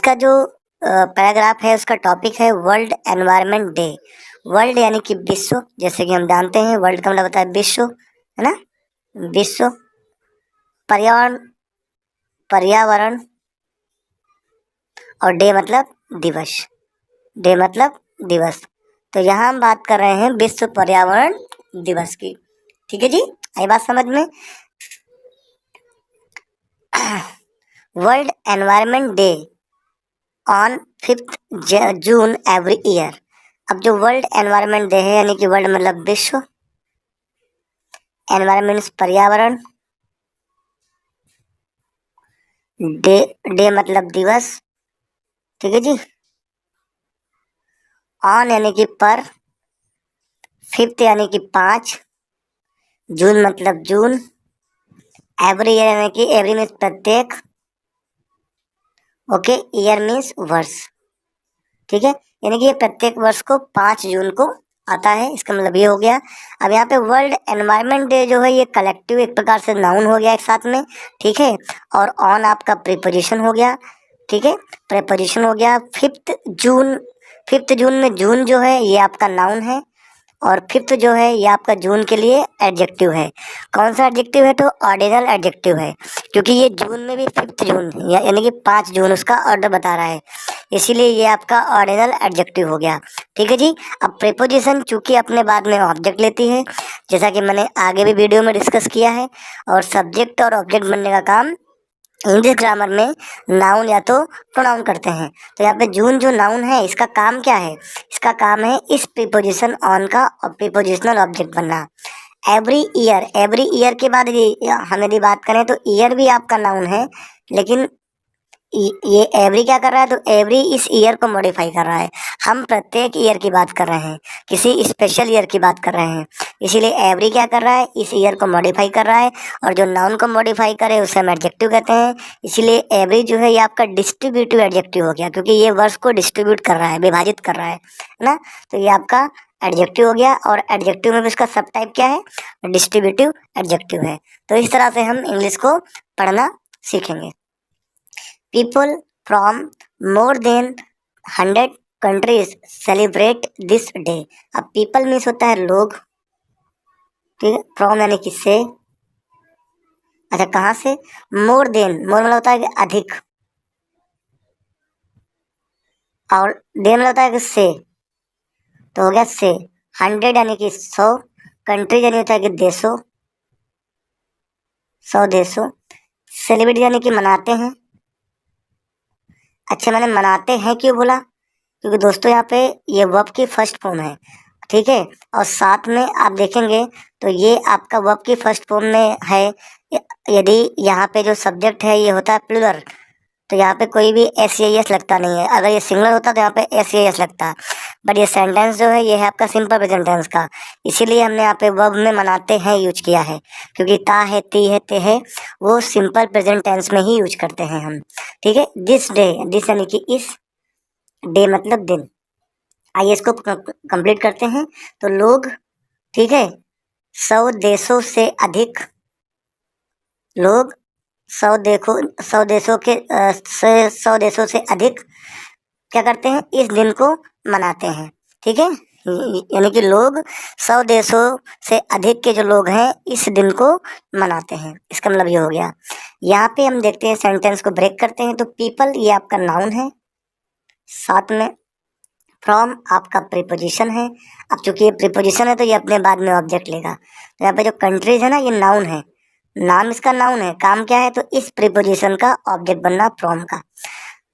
इसका जो पैराग्राफ है उसका टॉपिक है वर्ल्ड एनवायरनमेंट डे। वर्ल्ड यानी कि विश्व, जैसे कि हम जानते हैं वर्ल्ड का मतलब होता है विश्व, है ना। विश्व, पर्यावरण, पर्यावरण, और डे मतलब दिवस। डे मतलब दिवस। तो यहाँ हम बात कर रहे हैं विश्व पर्यावरण दिवस की। ठीक है जी, आई बात समझ में। World environment day on 5 June every year. अब जो वर्ल्ड एनवायरनमेंट डे है, यानी कि वर्ल्ड मतलब विश्व, एनवायरनमेंट पर्यावरण, डे, डे मतलब दिवस। ठीक है जी। ऑन यानी कि पर, 5 यानी कि 5, जून मतलब जून, एवरी ईयर यानी कि एवरी मीन्स प्रत्येक, ओके, ईयर मीन्स वर्ष। ठीक है, यानी कि ये प्रत्येक वर्ष को 5 जून को आता है, इसका मतलब ये हो गया। अब यहाँ पे वर्ल्ड एनवायरनमेंट डे जो है ये कलेक्टिव एक प्रकार से नाउन हो गया एक साथ में। ठीक है, और ऑन आपका प्रीपोजिशन हो गया। ठीक है, प्रीपोजिशन हो गया। 5 जून, 5 जून में जून जो है ये आपका नाउन है, और 5 जो है ये आपका जून के लिए एडजेक्टिव है। कौन सा एडजेक्टिव है? तो ऑर्डिनल एडजेक्टिव है, क्योंकि ये जून में भी 5 जून यानी कि 5 जून उसका ऑर्डर बता रहा है, इसीलिए ये आपका ऑर्डिनल एडजेक्टिव हो गया। ठीक है जी। अब प्रीपोजिशन चूंकि अपने बाद में ऑब्जेक्ट लेती है, जैसा कि मैंने आगे भी वीडियो में डिस्कस किया है, और सब्जेक्ट और ऑब्जेक्ट बनने का काम इंग्लिश ग्रामर में नाउन या तो प्रोनाउन करते हैं। तो यहाँ पे जून जो नाउन है इसका काम क्या है? इसका काम है इस प्रीपोजिशन ऑन का प्रीपोजिशनल ऑब्जेक्ट बनना। एवरी ईयर, एवरी ईयर के बाद हम यदि बात करें तो ईयर भी आपका नाउन है, लेकिन ये एवरी क्या कर रहा है? तो एवरी इस ईयर को मॉडिफाई कर रहा है। हम प्रत्येक ईयर की बात कर रहे हैं, किसी स्पेशल ईयर की बात कर रहे हैं, इसीलिए एवरी क्या कर रहा है? इस ईयर को मॉडिफाई कर रहा है, और जो नाउन को मॉडिफाई करे उसे हम एडजेक्टिव कहते हैं। इसीलिए एवरी जो है ये आपका डिस्ट्रीब्यूटिव एडजेक्टिव हो गया, क्योंकि ये वर्ड्स को डिस्ट्रीब्यूट कर रहा है, विभाजित कर रहा है ना। तो ये आपका एडजेक्टिव हो गया, और एडजेक्टिव में भी उसका सब टाइप क्या है? डिस्ट्रीब्यूटिव एडजेक्टिव है। तो इस तरह से हम इंग्लिश को पढ़ना सीखेंगे। People from more than 100 countries celebrate this day। अब people मीन्स होता है लोग, ठीक है, from यानी कि से। अच्छा, कहाँ से? more than, more मतलब होता है कि अधिक, और देन मतलब होता है कि से, तो हो गया से। 100 यानी कि 100, कंट्रीज यानी होता है कि देशों, 100 देशों, सेलिब्रेट यानी कि मनाते हैं। अच्छा, मैंने मनाते हैं क्यों बोला? क्योंकि दोस्तों यहाँ पे ये वर्ब की फर्स्ट फॉर्म है, ठीक है, और साथ में आप देखेंगे तो ये आपका वर्ब की फर्स्ट फॉर्म में है। यदि यहाँ पे जो सब्जेक्ट है ये होता है प्लूरल, तो यहाँ पे कोई भी एस या एस लगता नहीं है। अगर ये सिंगुलर होता तो यहाँ पे एस या एस लगता। बट ये सेंटेंस जो है ये है आपका सिंपल प्रेजेंट टेंस का, इसीलिए हमने यहाँ पे वर्ब में मनाते हैं यूज किया है, क्योंकि ता है, ती है, ते है, वो सिंपल प्रेजेंट टेंस में ही यूज करते हैं हम। ठीक है, दिस डे, दिस यानी कि इस, डे मतलब दिन। आइए इसको कंप्लीट करते हैं। तो लोग, ठीक है, 100 देशों से अधिक लोग, 100 देशों के 100 देशों से अधिक क्या करते हैं? इस दिन को मनाते हैं। ठीक है, यानी कि लोग 100 देशों से अधिक के जो लोग हैं इस दिन को मनाते हैं, इसका मतलब ये हो गया। यहाँ पे हम देखते हैं, सेंटेंस को ब्रेक करते हैं। तो पीपल ये आपका नाउन है, साथ में फ्रॉम आपका प्रीपोजिशन है। अब चूंकि ये प्रीपोजिशन है तो ये अपने बाद में ऑब्जेक्ट लेगा। तो यहाँ पे जो कंट्रीज है ना, ये नाउन है, नाम इसका नाउन है, काम क्या है? तो इस प्रीपोजिशन का ऑब्जेक्ट बनना फ्रॉम का।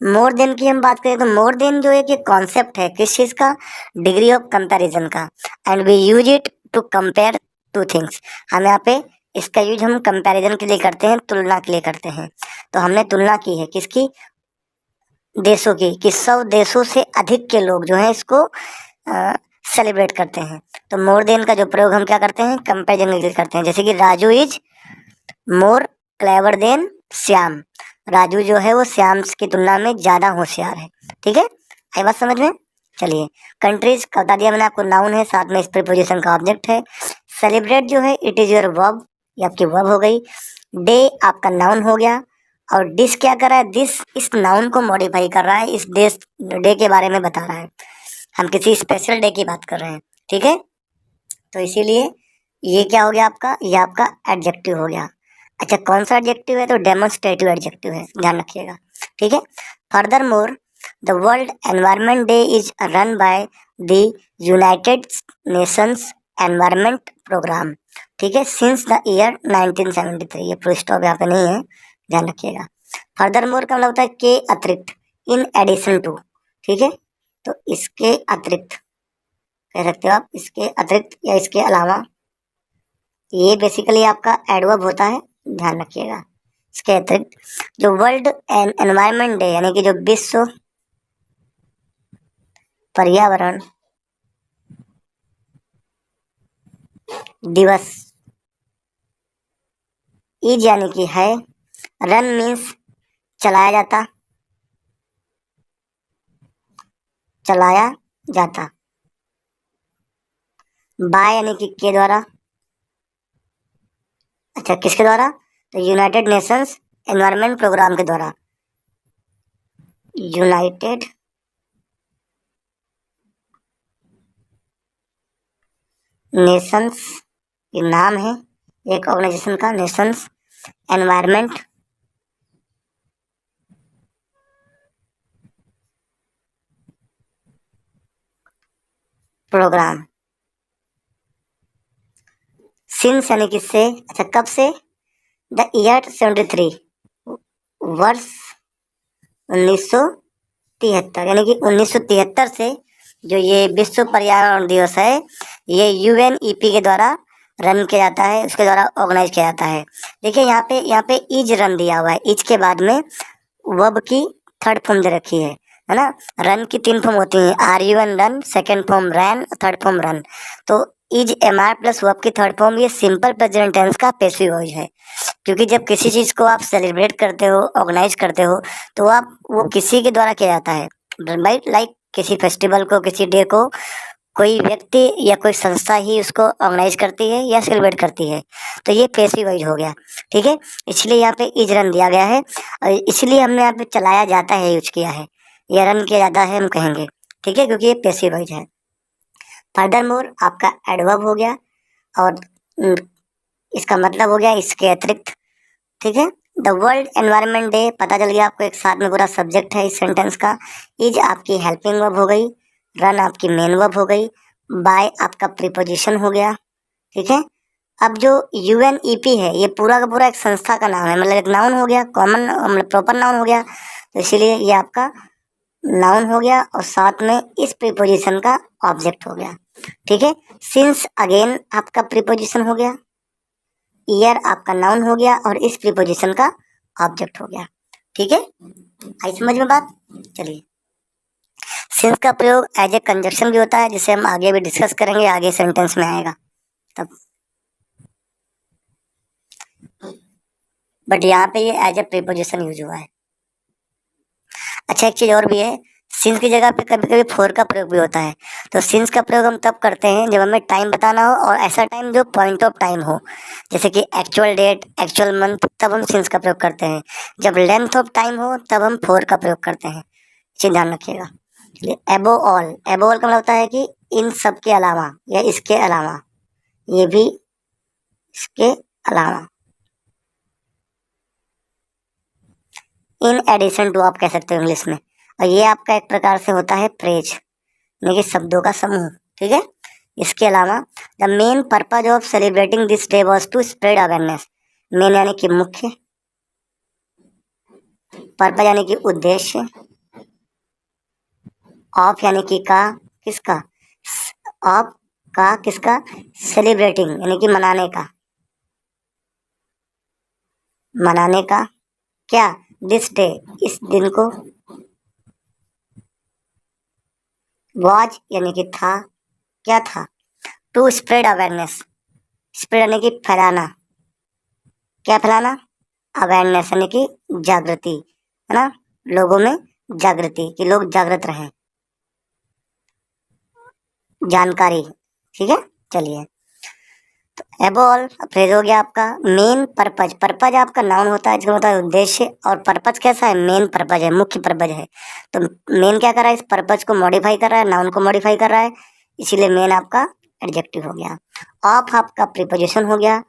मोर देन की हम बात करें तो मोर देन जो है कि कॉन्सेप्ट है किस चीज़ का? डिग्री ऑफ कंपैरिजन का। And we use it to compare two things. हम यहाँ पे इसका यूज हम कंपैरिजन के लिए करते हैं, तुलना के लिए करते हैं। तो हमने तुलना की है किसकी? देशों की, कि 100 देशों से अधिक के लोग जो हैं इसको सेलिब्रेट करते हैं। तो मोर देन का जो प्रयोग हम क्या करते हैं? कंपैरिजन के लिए करते हैं। जैसे कि Raju is more clever than Shyam. Raju जो है वो श्याम की तुलना में ज़्यादा होशियार है। ठीक है, आई बात समझ में? चलिए, कंट्रीज का बता दिया मैंने आपको, नाउन है, साथ में इस प्रीपोजिशन का ऑब्जेक्ट है। सेलिब्रेट जो है इट इज़ योर वर्ब, ये आपकी वर्ब हो गई। डे आपका नाउन हो गया, और दिस क्या कर रहा है, दिस इस नाउन को मॉडिफाई कर रहा है, इस डे के बारे में बता रहा है, हम किसी स्पेशल डे की बात कर रहे हैं, ठीक है। तो इसीलिए ये क्या हो गया आपका, ये आपका एडजेक्टिव हो गया। अच्छा, कौन सा एडजेक्टिव है, तो डेमोन्स्ट्रेटिव एडजेक्टिव है, ध्यान रखिएगा, ठीक है। Furthermore the world environment day is run by the United Nations environment program, ठीक है, सिंस द ईयर 1973। ये फुल स्टॉप यहाँ पे नहीं है, ध्यान रखिएगा। फर्दर मोर का मतलब होता है के अतिरिक्त, इन एडिशन टू, ठीक है। तो इसके अतिरिक्त कह सकते हो आप, इसके अतिरिक्त या इसके अलावा, ये बेसिकली आपका एडवर्ब होता है, ध्यान रखिएगा। इसके अतिरिक्त जो वर्ल्ड एनवायरनमेंट डे यानी कि जो विश्व पर्यावरण दिवस, इज यानी कि है, रन मीन्स चलाया जाता, चलाया जाता, बाय यानी कि के द्वारा, अच्छा किसके द्वारा, तो यूनाइटेड नेशंस एनवायरनमेंट प्रोग्राम के द्वारा, यूनाइटेड नेशंस, ये नाम है एक ऑर्गेनाइजेशन का, नेशंस एनवायरनमेंट प्रोग्राम, सिंस यानी कि से, अच्छा कब से, द ईयर 73, वर्ष 1973, यानी कि 1973 से जो ये विश्व पर्यावरण दिवस है, ये यूएनईपी के द्वारा रन किया जाता है, उसके द्वारा ऑर्गेनाइज किया जाता है। देखिए यहाँ पे इज रन दिया हुआ है, इज के बाद में वर्ब की थर्ड फॉर्म दे रखी है ना। रन की 3 फॉर्म होती हैं, R U N run, second form ran, third form run. तो is am are plus verb की थर्ड फॉर्म, ये सिंपल प्रेजेंट टेंस का पैसिव वॉइस है। क्योंकि जब किसी चीज़ को आप सेलिब्रेट करते हो, ऑर्गेनाइज करते हो, तो आप वो किसी के द्वारा किया जाता है, राइट, लाइक किसी फेस्टिवल को, किसी डे को कोई व्यक्ति या कोई संस्था ही उसको ऑर्गेनाइज करती है या सेलिब्रेट करती है। तो ये पैसिव वॉइस हो गया, ठीक है। इसलिए यहाँ पे इज रन दिया गया है, और इसलिए हमने यहाँ पे चलाया जाता है यूज किया है, या रन किया जाता है हम कहेंगे, ठीक है, क्योंकि ये पैसिव वॉइस है। फर्दर मोर आपका एडवर्ब हो गया, और इसका मतलब हो गया इसके अतिरिक्त, ठीक है। द वर्ल्ड एनवायरनमेंट डे, पता चल गया आपको, एक साथ में पूरा सब्जेक्ट है इस सेंटेंस का। इज आपकी हेल्पिंग वर्ब हो गई, रन आपकी मेन वर्ब हो गई, बाय आपका प्रीपोजिशन हो गया, ठीक है। अब जो यूएनईपी है, ये पूरा का पूरा एक संस्था का नाम है, मतलब एक नाउन हो गया, कॉमन मतलब प्रॉपर नाउन हो गया, तो इसीलिए ये आपका नाउन हो गया, और साथ में इस प्रीपोजिशन का ऑब्जेक्ट हो गया, ठीक है। सिंस अगेन आपका प्रीपोजिशन हो गया, ईयर आपका नाउन हो गया, और इस प्रीपोजिशन का ऑब्जेक्ट हो गया, ठीक है। आई समझ में बात, चलिए। सिंस का प्रयोग एज ए कंजक्शन भी होता है, जिसे हम आगे भी डिस्कस करेंगे, आगे सेंटेंस में आएगा तब, बट यहाँ पे ये एज ए प्रीपोजिशन यूज हुआ है। अच्छा, एक चीज़ और भी है, सिंस की जगह पे कभी कभी फोर का प्रयोग भी होता है। तो सिंस का प्रयोग हम तब करते हैं जब हमें टाइम बताना हो, और ऐसा टाइम जो पॉइंट ऑफ टाइम हो, जैसे कि एक्चुअल डेट, एक्चुअल मंथ, तब हम सिंस का प्रयोग करते हैं। जब लेंथ ऑफ टाइम हो तब हम फोर का प्रयोग करते हैं, चीज़ ध्यान रखिएगा। चलिए, एबो ऑल, एबो ऑल का मतलब होता है कि इन सब के अलावा या इसके अलावा, ये भी इसके अलावा, इन एडिशन टू आप कह सकते हो इंग्लिश में। और ये आपका एक प्रकार से होता है प्रेज, यानी कि शब्दों का समूह, ठीक है। इसके अलावा the main purpose of celebrating this day was to spread awareness, main यानी कि मुख्य, पर्पज यानी कि उद्देश्य, ऑफ यानी कि का, किसका, ऑफ का किसका, सेलिब्रेटिंग यानी कि मनाने का, मनाने का, क्या, दिस डे इस दिन को, वॉज यानी कि था, क्या था, टू स्प्रेड अवेयरनेस, स्प्रेड यानी कि फैलाना, क्या फैलाना, अवेयरनेस यानी कि जागृति, है ना, लोगों में जागृति, कि लोग जागृत रहें, जानकारी, ठीक है। चलिए, एबॉल फ्रेज हो गया आपका। मेन पर्पज, पर्पज आपका नाउन होता है जिसका मतलब है उद्देश्य, और पर्पज कैसा है, मेन पर्पज है, मुख्य पर्पज है। तो मेन क्या कर रहा है, इस पर्पज को मॉडिफाई कर रहा है, नाउन को मॉडिफाई कर रहा है, इसीलिए मेन आपका एडजेक्टिव हो गया। ऑफ आपका प्रीपोजिशन हो गया।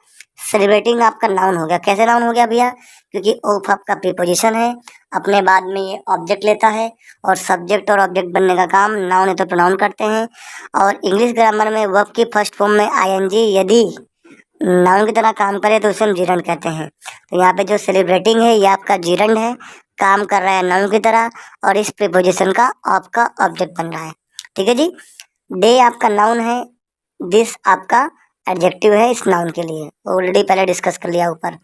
सेलिब्रेटिंग आपका नाउन हो गया। कैसे नाउन हो गया भैया, क्योंकि ऑफ आपका प्रीपोजिशन है, अपने बाद में ये ऑब्जेक्ट लेता है, और सब्जेक्ट और ऑब्जेक्ट बनने का काम नाउन है तो प्रोनाउन करते हैं। और इंग्लिश ग्रामर में वर्ब की फर्स्ट फॉर्म में आईएनजी यदि नाउन की तरह काम करे तो उसे हम जीरंड कहते हैं। तो यहाँ पे जो सेलिब्रेटिंग है ये आपका जीरंड है, काम कर रहा है नाउन की तरह, और इस प्रीपोजिशन का आपका ऑब्जेक्ट बन रहा है। ठीक है जी। डे आपका नाउन है, दिस आपका एडजेक्टिव है इस नाउन के लिए, ऑलरेडी पहले डिस्कस कर लिया ऊपर।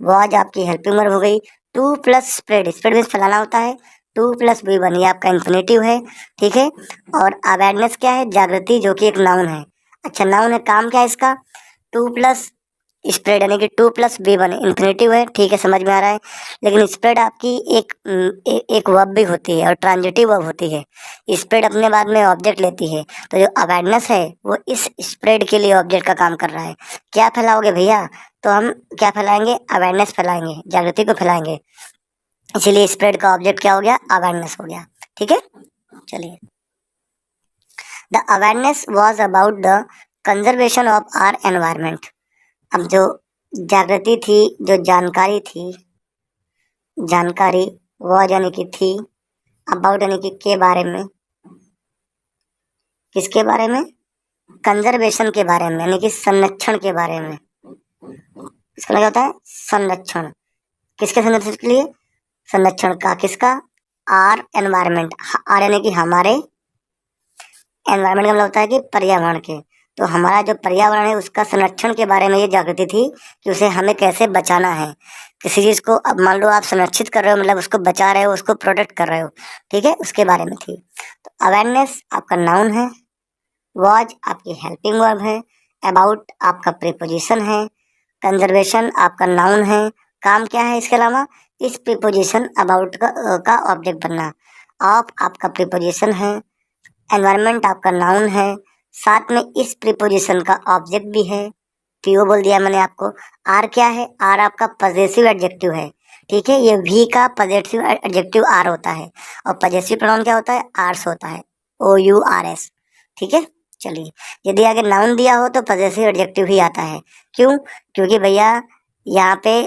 वॉज आपकी हेल्पिंग वर्ब हो गई। Two plus spread, spread means फैलाना होता है। टू प्लस बी वन ये आपका इन्फिनेटिव है। ठीक है। और अवेयरनेस क्या है, जागृति, जो कि एक नाउन है। अच्छा नाउन है, काम क्या है इसका, टू प्लस स्प्रेड यानी कि to plus V one infinitive है। ठीक है, समझ में आ रहा है। लेकिन स्प्रेड आपकी एक वर्ब भी होती है और ट्रांजिटिव वर्ब होती है। स्प्रेड अपने बाद में ऑब्जेक्ट लेती है, तो जो अवेयरनेस है वो इस स्प्रेड के लिए ऑब्जेक्ट का काम कर रहा है। क्या फैलाओगे भैया, तो हम क्या फैलाएंगे, अवेयरनेस फैलाएंगे, जागृति को फैलाएंगे। इसीलिए स्प्रेड का ऑब्जेक्ट क्या हो गया, अवेयरनेस हो गया। ठीक है, चलिए। The awareness was about the conservation of our environment. अब जो जागृति थी, जो जानकारी थी, जानकारी वॉज यानी कि थी, अबाउट यानी कि के बारे में, किसके बारे में, कंजर्वेशन के बारे में यानी कि संरक्षण के बारे में। इसका क्या होता है, संरक्षण, किसके संरक्षण के लिए, संरक्षण का, किसका, आर एनवायरमेंट, आर यानी कि हमारे, एनवायरमेंट का मतलब होता है कि पर्यावरण के, तो हमारा जो पर्यावरण है उसका संरक्षण के बारे में ये जागृति थी कि उसे हमें कैसे बचाना है। किसी चीज़ को, अब मान लो आप संरक्षित कर रहे हो मतलब उसको बचा रहे हो, उसको प्रोटेक्ट कर रहे हो। ठीक है, उसके बारे में थी। तो अवेयरनेस आपका नाउन है, वॉज आपकी हेल्पिंग वर्ब है, अबाउट आपका प्रीपोजिशन है, कंजर्वेशन आपका नाउन है, काम क्या है इसके अलावा, इस प्रीपोजिशन अबाउट का ऑब्जेक्ट बनना, ऑफ आपका प्रीपोजिशन है, एनवायरनमेंट आपका नाउन है, साथ में इस प्रीपोजिशन का ऑब्जेक्ट भी है, पीओ बोल दिया मैंने आपको। आर क्या है, आर आपका पजेसिव एडजेक्टिव है। ठीक है, ये भी का पजेसिव एडजेक्टिव आर होता है, और पजेसिव प्रोनाउन क्या होता है, आर्स होता है, OURS। ठीक है, चलिए। यदि आगे नाउन दिया हो तो पजेसिव एडजेक्टिव ही आता है। क्यों, क्योंकि भैया यहाँ पे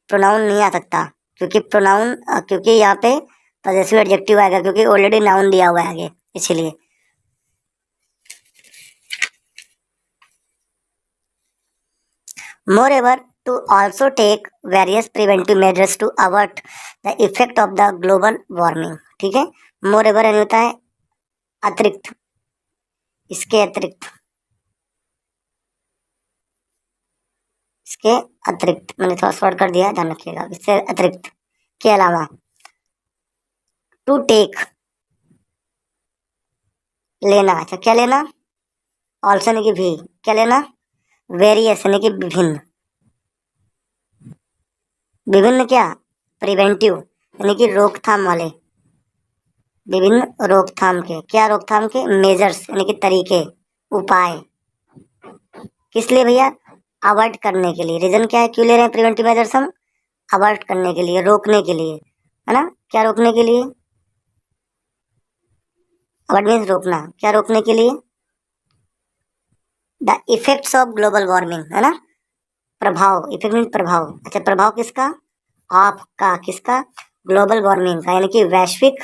प्रोनाउन नहीं आ सकता, क्योंकि प्रोनाउन, क्योंकि यहाँ पे पजेसिव एडजेक्टिव आएगा, क्योंकि ऑलरेडी नाउन दिया हुआ है आगे, इसलिए। Moreover, to also take various preventive measures to avert the effect of the global warming। ठीक है, moreover यानी होता है अतिरिक्त, इसके अतिरिक्त, इसके अतिरिक्त, मैंने थोड़ा शॉर्ट कर दिया, ध्यान रखिएगा, इससे अतिरिक्त के अलावा, टू टेक लेना। अच्छा क्या लेना, ऑल्सो यानी कि भी, क्या लेना, वेरियस यानी कि विभिन्न, विभिन्न क्या, प्रिवेंटिव यानी कि रोकथाम वाले, विभिन्न रोकथाम के, क्या रोकथाम के, मेजर्स यानी कि तरीके, उपाय, किस लिए भैया, अवॉइड करने के लिए। रीजन क्या है, क्यों ले रहे हैं प्रिवेंटिव मेजर्स हम, अवॉइड करने के लिए, रोकने के लिए, है ना, क्या रोकने के लिए, अवॉइड मीन्स रोकना, क्या रोकने के लिए, the effects of global warming, है ना, प्रभाव, इफेक्ट मीन्स प्रभाव। अच्छा प्रभाव किसका, आपका, किसका, ग्लोबल वार्मिंग का, यानी कि वैश्विक,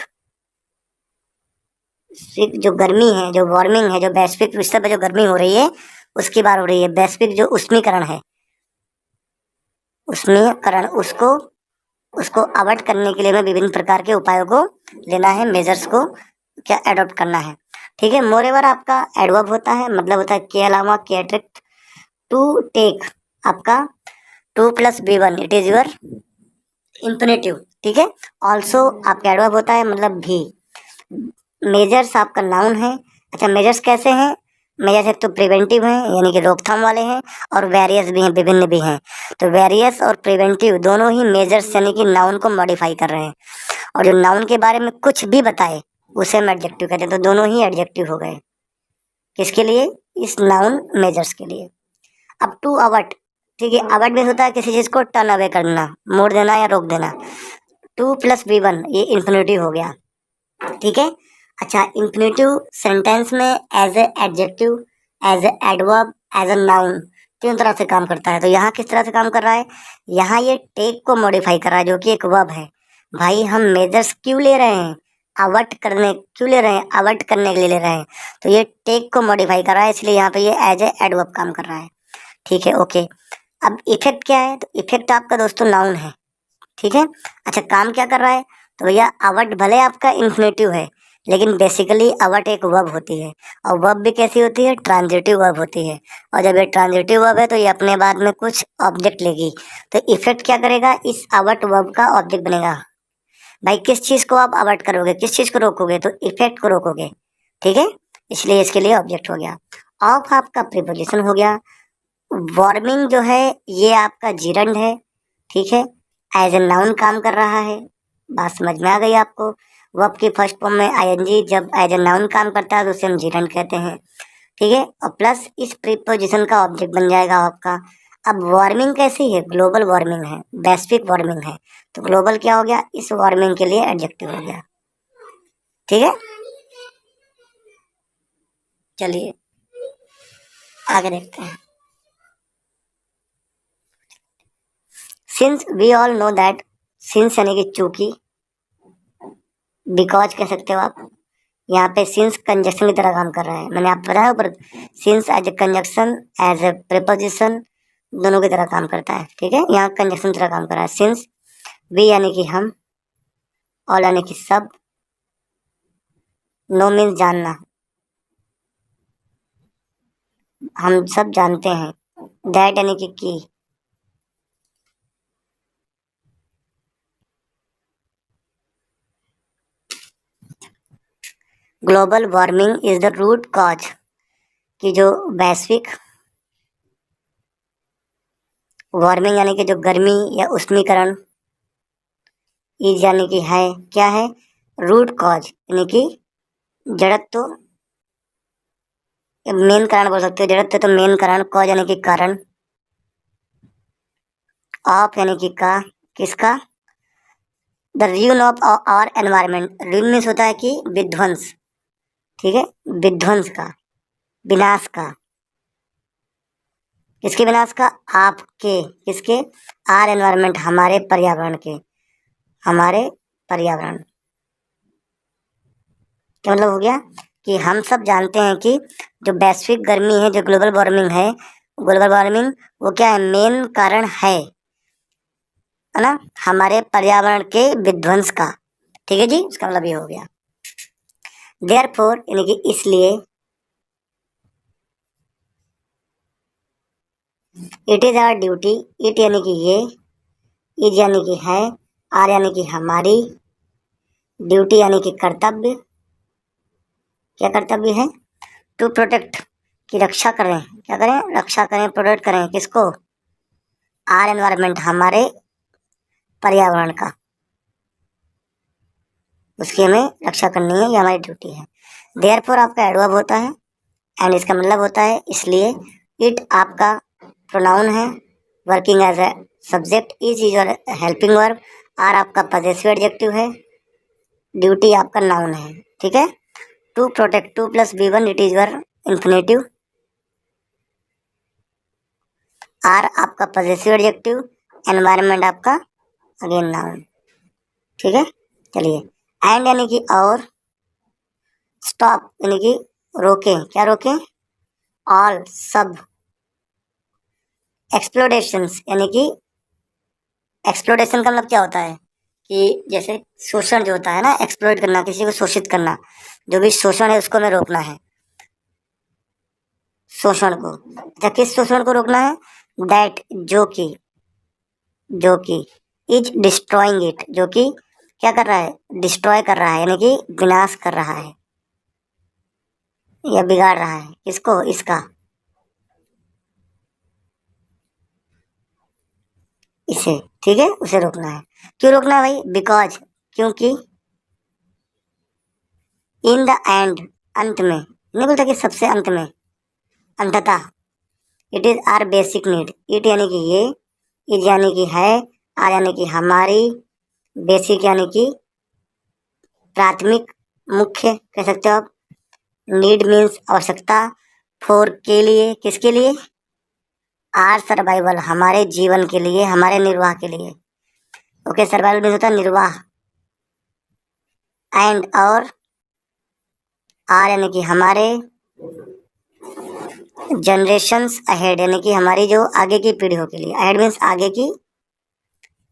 जो गर्मी है, जो वार्मिंग है, जो वैश्विक स्तर पर जो गर्मी हो रही है उसकी बात हो रही है। वैश्विक जो उष्मीकरण है, उष्मीकरण, उसको उसको अवॉइड करने के लिए हमें विभिन्न प्रकार के उपायों को लेना है, मेजर्स को क्या एडॉप्ट करना है। ठीक है, मोरेवर आपका एडवर्ब होता है, मतलब होता है के अलावा, के अतिरिक्त। टू टेक आपका to plus V one, it is your infinitive. ठीक है, ऑल्सो आपका एडवर्ब होता है, मतलब भी। मेजर्स आपका नाउन है। अच्छा मेजर्स कैसे हैं, मेजर्स एक तो प्रिवेंटिव हैं यानी कि रोकथाम वाले हैं, और वेरियस भी हैं, विभिन्न भी हैं। तो वेरियस और प्रिवेंटिव दोनों ही मेजर्स यानी कि नाउन को मॉडिफाई कर रहे हैं, और जो नाउन के बारे में कुछ भी बताए उसे हम एडजेक्टिव कहते हैं। तो दोनों ही एडजेक्टिव हो गए, किसके लिए, इस नाउन मेजर्स के लिए। अब टू अवट, ठीक है, अवट भी होता है किसी चीज को टर्न अवे करना, मोड़ देना या रोक देना। टू प्लस बी वन, ये इन्फिनेटिव हो गया, ठीक है। अच्छा, इन्फिनेटिव सेंटेंस में as a adjective, as a adverb, as a noun, तीन तरह से काम करता है। तो यहाँ किस तरह से काम कर रहा है, यहाँ ये टेक को मॉडिफाई कर रहा है, जो कि एक वर्ब है। भाई हम मेजर्स क्यों ले रहे हैं, अवट करने क्यों ले रहे हैं, अवट करने के लिए ले रहे हैं, तो ये टेक को मॉडिफाई कर रहा है, इसलिए यहाँ पे ये एज ए एडवर्ब काम कर रहा है, ठीक है, ओके। अब इफेक्ट क्या है, तो इफेक्ट आपका दोस्तों नाउन है, ठीक है। अच्छा, काम क्या कर रहा है, तो भैया अवट भले आपका इन्फिनेटिव है, लेकिन बेसिकली अवट एक वर्ब होती है, और वर्ब भी कैसी होती है, ट्रांजिटिव वर्ब होती है। और जब ये ट्रांजिटिव वर्ब है तो ये अपने बाद में कुछ ऑब्जेक्ट लेगी, तो इफेक्ट क्या करेगा, इस अवट वर्ब का ऑब्जेक्ट बनेगा। भाई किस चीज को आप अवॉइड करोगे, किस चीज को रोकोगे, तो इफेक्ट को रोकोगे, ठीक है, इसलिए इसके लिए ऑब्जेक्ट हो गया। ऑफ आपका प्रीपोजिशन हो गया। वार्मिंग जो है ये आपका जीरंड है, ठीक है, एज ए नाउन काम कर रहा है, बात समझ में आ गई आपको। वर्ब की फर्स्ट फॉर्म में आईएनजी जब एज ए नाउन काम करता है तो उसे हम जीरंड कहते हैं, ठीक है, और प्लस इस प्रीपोजिशन का ऑब्जेक्ट बन जाएगा आपका। अब वार्मिंग कैसी है, ग्लोबल वार्मिंग है, वैश्विक वार्मिंग है, तो ग्लोबल क्या हो गया, इस वार्मिंग के लिए एडजेक्टिव हो गया, ठीक है। चलिए आगे देखते हैं। Since we all know that, since यानी कि चूंकि, बिकॉज कह सकते हो आप, यहाँ पे सिंस कंजक्शन की तरह काम कर रहा है, मैंने आप बताया ऊपर, since as a conjunction, as a preposition, दोनों की तरह काम करता है, ठीक है, यहाँ कंजक्शन की तरह काम कर रहा है। सिंस वी यानी कि हम, ऑल यानी कि सब, नो मीन्स जानना, हम सब जानते हैं, दैट यानी कि, global warming is the root cause, कि जो वैश्विक वार्मिंग यानी कि जो गर्मी या उष्मीकरण, इज यानी कि है, क्या है, रूट कॉज यानी कि जड़त्व, मेन कारण बोल सकते हो, जड़त्व तो मेन कारण, कॉज यानी कि कारण, ऑफ यानी कि का, किसका, the ruin of our environment, ruin means होता है कि विध्वंस, ठीक है, विध्वंस का, विनाश का, किसके विनाश का, आपके, किसके, आर एनवायरमेंट, हमारे पर्यावरण के, हमारे पर्यावरण, क्या मतलब हो गया, कि हम सब जानते हैं कि जो वैश्विक गर्मी है, जो ग्लोबल वार्मिंग है, ग्लोबल वार्मिंग वो क्या है, मेन कारण है ना, हमारे पर्यावरण के विध्वंस का, ठीक है जी, उसका मतलब ये हो गया। देयरफॉर यानी कि इसलिए, it is our duty, it यानी कि ये, इज यानी कि है, आर यानी कि हमारी, ड्यूटी यानी कि कर्तव्य, क्या कर्तव्य है, टू प्रोटेक्ट, की रक्षा करें, क्या करें, रक्षा करें, प्रोटेक्ट करें, किसको, आर एनवायरमेंट, हमारे पर्यावरण का, उसकी हमें रक्षा करनी है, ये हमारी ड्यूटी है। देयरफॉर आपका एडवर्ब होता है, एंड इसका मतलब होता है इसलिए, इट आपका प्रोनाउन है, working as a subject, is your helping verb, our आपका पजेसिव एडजेक्टिव है, ड्यूटी आपका नाउन है, ठीक है। To protect, to plus V one, it is your infinitive, our आपका पजेसिव एडजेक्टिव, एनवायरनमेंट आपका अगेन नाउन, ठीक है। चलिए, एंड यानी कि और, स्टॉप यानी कि रोके, क्या रोके, ऑल सब, एक्सप्लोडेशंस यानी कि, एक्सप्लोडेशन का मतलब क्या होता है, कि जैसे शोषण जो होता है ना, एक्सप्लोइट करना, किसी को शोषित करना, जो भी शोषण है उसको हमें रोकना है, शोषण को। अच्छा, किस शोषण को रोकना है, दैट जो कि, जो कि, इज डिस्ट्रॉइंग इट, जो कि क्या कर रहा है, डिस्ट्रॉय कर रहा है, यानी कि विनाश कर रहा है या बिगाड़ रहा है, किसको, इसका, इसे, ठीक है, उसे रोकना है। क्यों रोकना है भाई, बिकॉज, क्योंकि, इन द एंड, अंत में, नहीं बोलता कि सबसे अंत में, अंततः, it is our basic need. It यानी कि ये, इज यानी कि है, आर यानी कि हमारी, बेसिक यानी कि प्राथमिक, मुख्य कह सकते हो आप। नीड मीन्स आवश्यकता, फॉर के लिए, किसके लिए, आर सर्वाइवल हमारे जीवन के लिए, हमारे निर्वाह के लिए। ओके, सर्वाइवल मीन्स होता है निर्वाह। एंड और आर यानी कि हमारे, जनरेशंस अहेड यानी कि हमारी जो आगे की पीढ़ियों के लिए। अहेड मीन्स आगे की,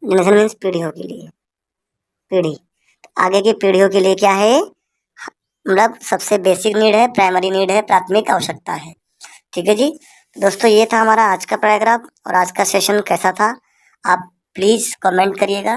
जनरेशन मीन्स पीढ़ियों के लिए, पीढ़ी। आगे की पीढ़ियों के लिए क्या है, मतलब सबसे बेसिक नीड है, प्राइमरी नीड है, प्राथमिक आवश्यकता है। ठीक है जी। दोस्तों ये था हमारा आज का पैराग्राफ। और आज का सेशन कैसा था आप प्लीज़ कमेंट करिएगा।